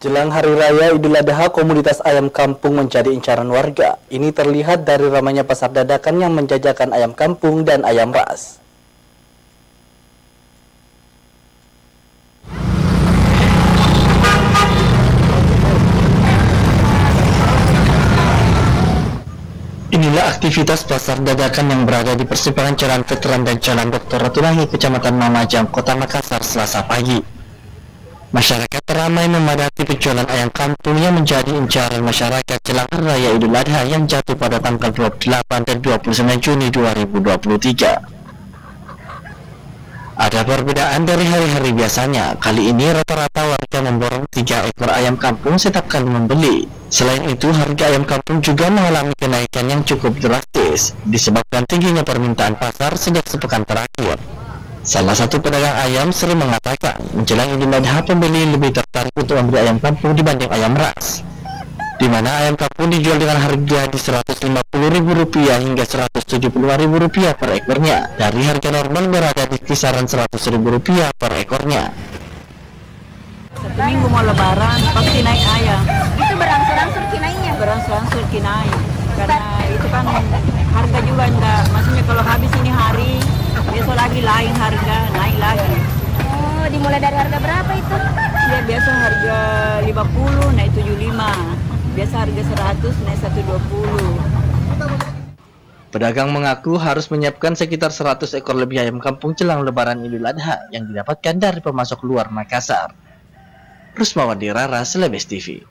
Jelang Hari Raya Idul Adha, komunitas ayam kampung menjadi incaran warga. Ini terlihat dari ramainya pasar dadakan yang menjajakan ayam kampung dan ayam ras. Inilah aktivitas pasar dadakan yang berada di persimpangan Jalan Veteran dan Jalan Dr. Ratulangi, Kecamatan Mamajang, Kota Makassar, Selasa pagi. Masyarakat ramai memadati penjualan ayam kampung yang menjadi incaran masyarakat jelang Hari Raya Idul Adha yang jatuh pada tanggal 28 dan 29 Juni 2023. Ada perbedaan dari hari-hari biasanya. Kali ini rata-rata warga memborong 3 ekor ayam kampung setiap kali membeli. Selain itu, harga ayam kampung juga mengalami kenaikan yang cukup drastis disebabkan tingginya permintaan pasar sejak sepekan terakhir. Salah satu pedagang ayam sering mengatakan, menjelang Idul Adha pembeli lebih tertarik untuk membeli ayam kampung dibanding ayam ras, di mana ayam kampung dijual dengan harga di Rp150.000 hingga Rp175.000 per ekornya, dari harga normal berada di kisaran Rp100.000 per ekornya. Satu minggu mau lebaran pasti naik ayam. Itu berangsur-angsur kinainya? Berangsur-angsur kinai, karena itu kan harga juga enggak, maksudnya kalau habis ini hari besok lagi lain harga, naik lagi. Oh, dimulai dari harga berapa itu? Ya biasa harga 50 naik 75, biasa harga 100 naik 120. Pedagang mengaku harus menyiapkan sekitar 100 ekor lebih ayam kampung jelang Lebaran Idul Adha yang didapatkan dari pemasok luar Makassar. Rusmawati Rara, Celebes TV.